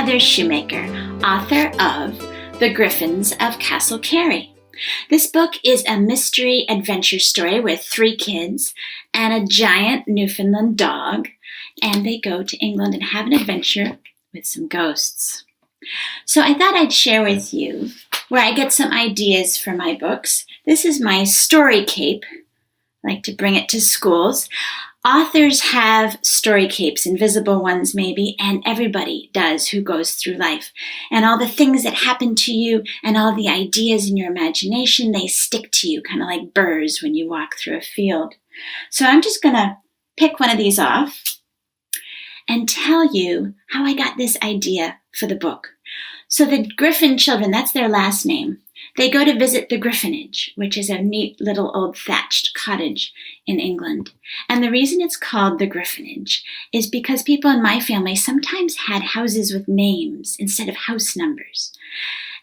Heather Shumaker, author of The Griffins of Castle Cary. This book is a mystery adventure story with 3 kids and a giant Newfoundland dog, and they go to England and have an adventure with some ghosts. So I thought I'd share with you where I get some ideas for my books. This is my story cape. I like to bring it to schools. Authors have story capes, invisible ones maybe, and everybody does who goes through life. And all the things that happen to you and all the ideas in your imagination, they stick to you, kind of like burrs when you walk through a field. So I'm just going to pick one of these off and tell you how I got this idea for the book. So the Griffin children, that's their last name. They go to visit the Griffinage, which is a neat little old thatched cottage in England. And the reason it's called the Griffinage is because people in my family sometimes had houses with names instead of house numbers.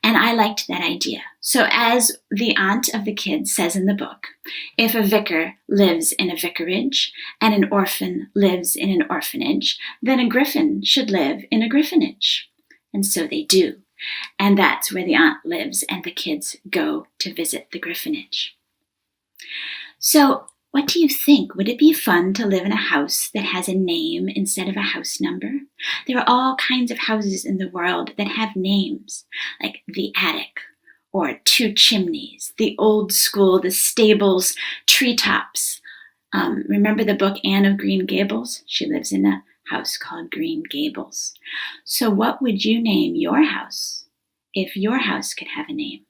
And I liked that idea. So as the aunt of the kids says in the book, if a vicar lives in a vicarage and an orphan lives in an orphanage, then a griffin should live in a griffinage. And so they do. And that's where the aunt lives, and the kids go to visit the Griffinage. So, what do you think? Would it be fun to live in a house that has a name instead of a house number? There are all kinds of houses in the world that have names, like the attic, or 2 chimneys, the old school, the stables, treetops. Remember the book Anne of Green Gables? She lives in a house called Green Gables. So what would you name your house if your house could have a name?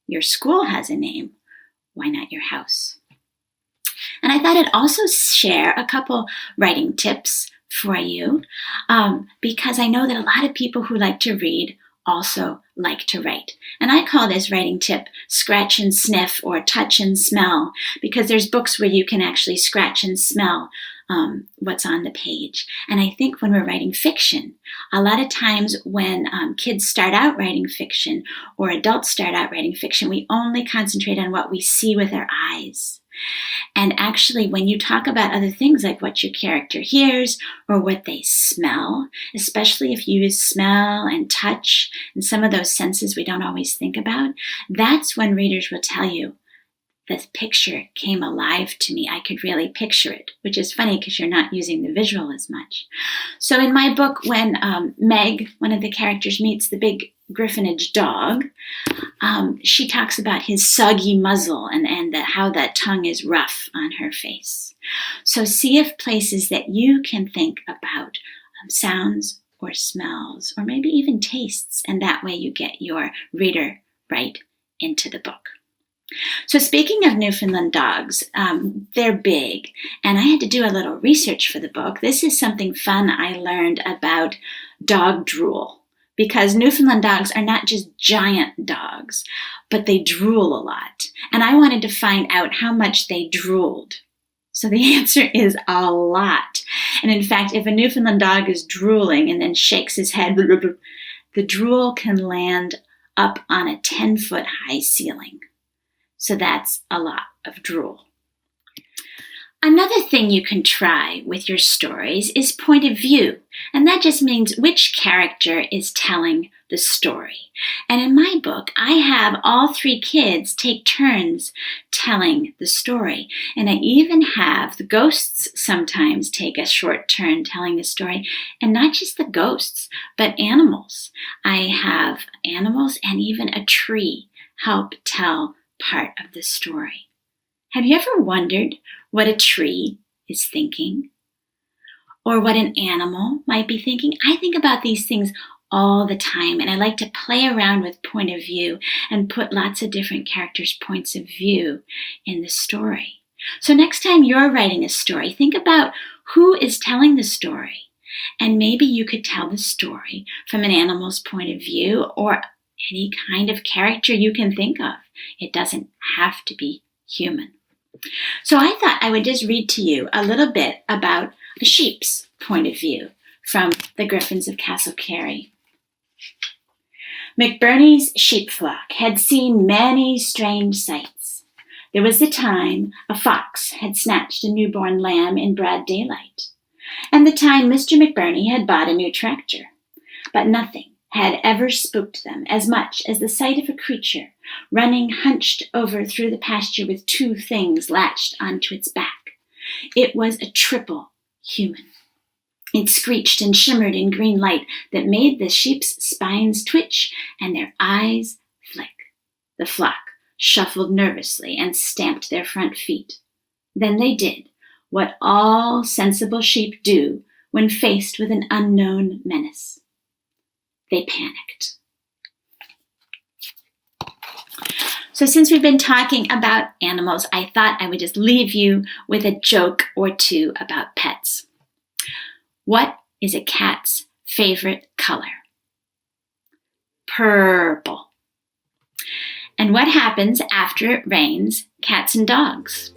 Your school has a name. Why not your house? And I thought I'd also share a couple writing tips for you because I know that a lot of people who like to read also like to write. And I call this writing tip scratch and sniff or touch and smell, because there's books where you can actually scratch and smell what's on the page. And I think when we're writing fiction, a lot of times when kids start out writing fiction or adults start out writing fiction, we only concentrate on what we see with our eyes. And actually, when you talk about other things like what your character hears or what they smell, especially if you use smell and touch and some of those senses we don't always think about, that's when readers will tell you, the picture came alive to me. I could really picture it, which is funny because you're not using the visual as much. So in my book, when Meg, one of the characters, meets the big Griffinage dog, she talks about his soggy muzzle and how that tongue is rough on her face. So see if places that you can think about sounds or smells or maybe even tastes, and that way you get your reader right into the book. So speaking of Newfoundland dogs, they're big, and I had to do a little research for the book. This is something fun I learned about dog drool, because Newfoundland dogs are not just giant dogs, but they drool a lot. And I wanted to find out how much they drooled. So the answer is a lot. And in fact, if a Newfoundland dog is drooling and then shakes his head, the drool can land up on a 10-foot high ceiling. So that's a lot of drool. Another thing you can try with your stories is point of view. And that just means which character is telling the story. And in my book, I have all 3 kids take turns telling the story. And I even have the ghosts sometimes take a short turn telling the story. And not just the ghosts, but animals. I have animals and even a tree help tell part of the story. Have you ever wondered what a tree is thinking? Or what an animal might be thinking? I think about these things all the time, and I like to play around with point of view and put lots of different characters' points of view in the story. So next time you're writing a story, think about who is telling the story. And maybe you could tell the story from an animal's point of view or any kind of character you can think of. It doesn't have to be human. So I thought I would just read to you a little bit about a sheep's point of view from the Griffins of Castle Cary. McBurney's sheep flock had seen many strange sights. There was the time a fox had snatched a newborn lamb in broad daylight, and the time Mr. McBurney had bought a new tractor. But nothing had ever spooked them as much as the sight of a creature running hunched over through the pasture with two things latched onto its back. It was a triple human. It screeched and shimmered in green light that made the sheep's spines twitch and their eyes flick. The flock shuffled nervously and stamped their front feet. Then they did what all sensible sheep do when faced with an unknown menace. They panicked. So since we've been talking about animals, I thought I would just leave you with a joke or two about pets. What is a cat's favorite color? Purple. And what happens after it rains cats and dogs?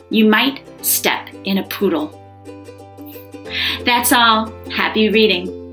You might step in a poodle. That's all. Happy reading.